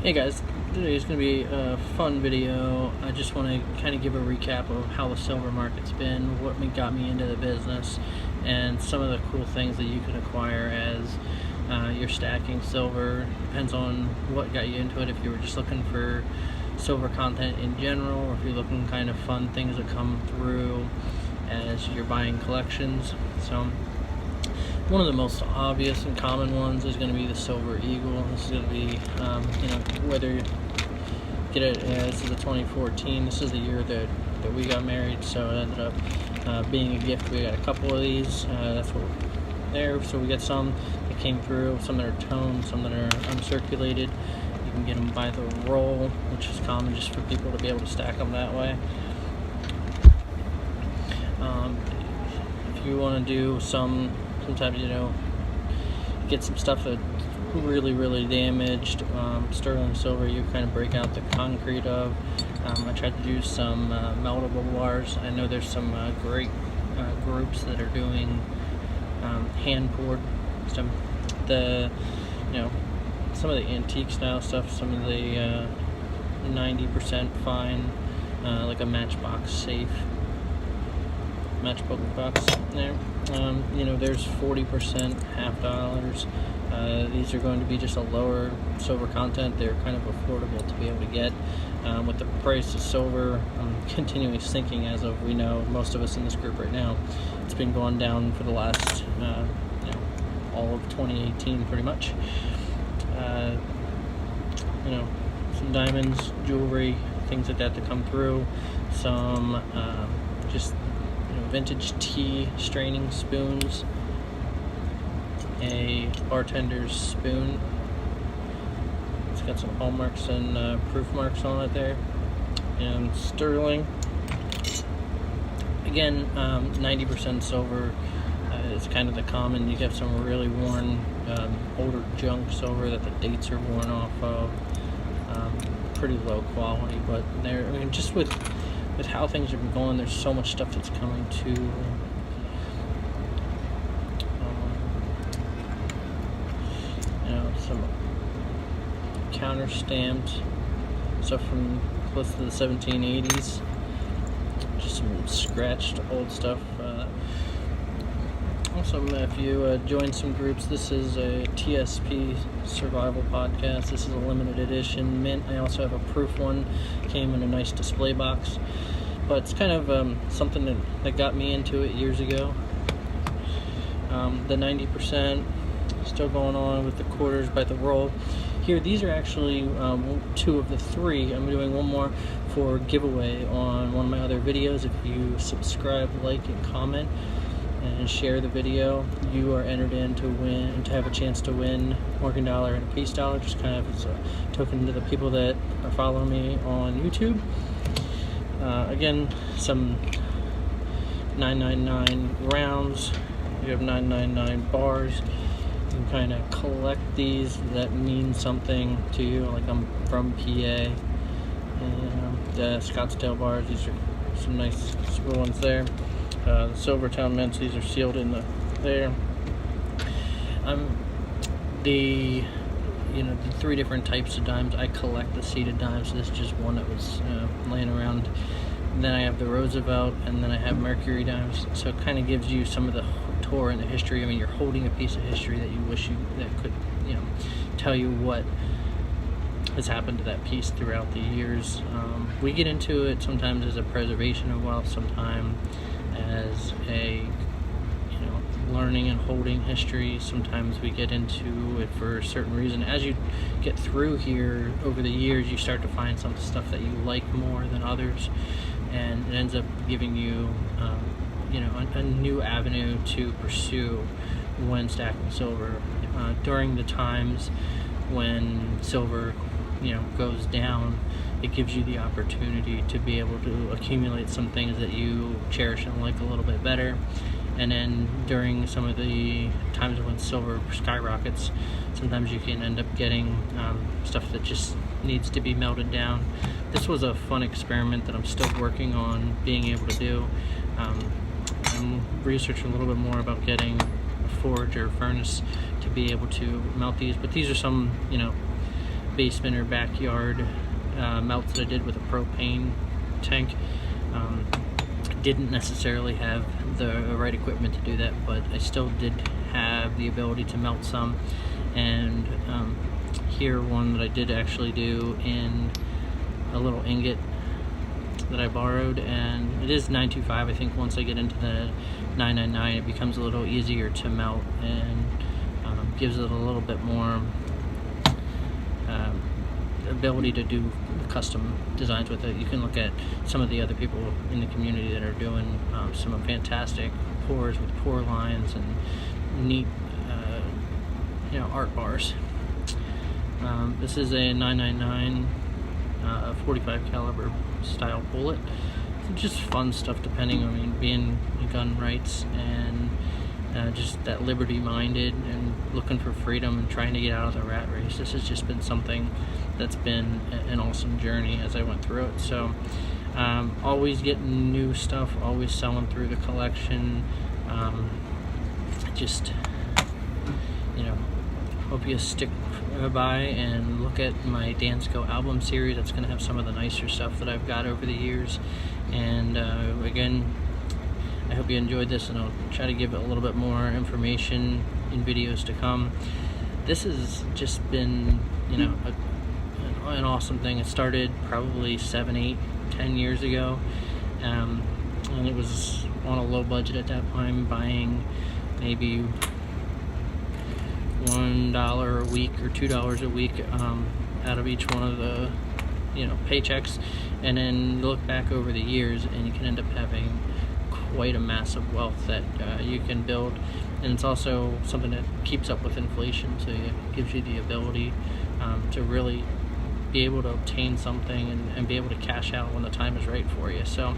Hey guys, today is going to be a fun video. I just want to kind of give a recap of how the silver market's been, what got me into the business, and some of the cool things that you can acquire as you're stacking silver. Depends on what got you into it, if you were just looking for silver content in general, or if you're looking kind of fun things that come through as you're buying collections. So one of the most obvious and common ones is going to be the Silver Eagle. This is going to be, whether you get it, this is the 2014. This is the year that we got married, so it ended up being a gift. We got a couple of these. That's what there. So we got some that came through, some that are toned, some that are uncirculated. You can get them by the roll, which is common just for people to be able to stack them that way. If you want to do sometimes, get some stuff that's really damaged, sterling silver, you kind of break out the concrete of. I tried to do some meltable bars. I know there's some great groups that are doing hand poured stuff. Some of the antique style stuff, some of the 90% fine, like a matchbox safe. Matchbox there. There's 40% $50. These are going to be just a lower silver content. They're kind of affordable to be able to get. With the price of silver continually sinking, as of we know, most of us in this group right now, it's been going down for the last all of 2018 pretty much. Some diamonds, jewelry, things like that to come through. Some just vintage tea straining spoons, a bartender's spoon. It's got some hallmarks and proof marks on it there. And sterling, again, 90% silver. It's kind of the common. You have some really worn, older junk silver that the dates are worn off of. Pretty low quality, but just with how things are going, there's so much stuff that's coming to some counter stamped stuff from close to the 1780s, just some scratched old stuff. Also, if you join some groups, this is a TSP survival podcast. This is a limited edition mint. I also have a proof one, came in a nice display box, but it's kind of something that got me into it years ago. The 90% still going on with the quarters by the roll. Here, these are actually two of the three. I'm doing one more for giveaway on one of my other videos. If you subscribe, like, and comment and share the video, you are entered in to have a chance to win Morgan dollar and a peace dollar, just kind of as a token to the people that are following me on YouTube. Again, some 999 rounds. You have 999 bars. You can kind of collect these that mean something to you. Like, I'm from PA, and the Scottsdale bars. These are some nice ones there. The Silvertowne mints, these are sealed in there. The three different types of dimes. I collect the seeded dimes, so this is just one that was laying around. And then I have the Roosevelt, and then I have Mercury dimes. So it kind of gives you some of the tour and the history. You're holding a piece of history that you wish that could tell you what has happened to that piece throughout the years. We get into it sometimes as a preservation of wealth, sometimes as a learning and holding history. Sometimes we get into it for a certain reason. As you get through here over the years, you start to find some stuff that you like more than others, and it ends up giving you a new avenue to pursue when stacking silver. During the times when silver goes down, it gives you the opportunity to be able to accumulate some things that you cherish and like a little bit better. And then during some of the times when silver skyrockets, sometimes you can end up getting stuff that just needs to be melted down. This was a fun experiment that I'm still working on being able to do. I'm researching a little bit more about getting a forge or furnace to be able to melt these, but these are some basement or backyard melts that I did with a propane tank. Didn't necessarily have the right equipment to do that, but I still did have the ability to melt some. And here, one that I did actually do in a little ingot that I borrowed, and it is 925. I think once I get into the 999, it becomes a little easier to melt and gives it a little bit more ability to do custom designs with it. You can look at some of the other people in the community that are doing some fantastic pours with pour lines and neat art bars. This is a 999 45 caliber style bullet. Just fun stuff, depending on being gun rights and just that liberty minded and looking for freedom and trying to get out of the rat race. This has just been something that's been an awesome journey as I went through it. So always getting new stuff, always selling through the collection. Just hope you stick by and look at my Dansco album series. That's going to have some of the nicer stuff that I've got over the years. And again, I hope you enjoyed this, and I'll try to give it a little bit more information in videos to come. This has just been, an awesome thing. It started probably 7, 8, 10 years ago, and it was on a low budget at that time, buying maybe $1 a week or $2 a week out of each one of the paychecks, and then look back over the years and you can end up having quite a massive wealth that you can build. And it's also something that keeps up with inflation, so it gives you the ability to really be able to obtain something and be able to cash out when the time is right for you. So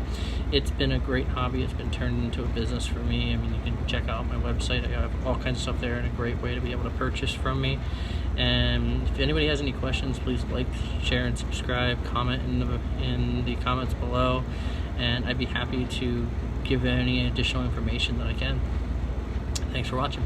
it's been a great hobby. It's been turned into a business for me. I mean, you can check out my website. I have all kinds of stuff there, and a great way to be able to purchase from me. And if anybody has any questions, please like, share, and subscribe. Comment in the comments below, and I'd be happy to give any additional information that I can. Thanks for watching.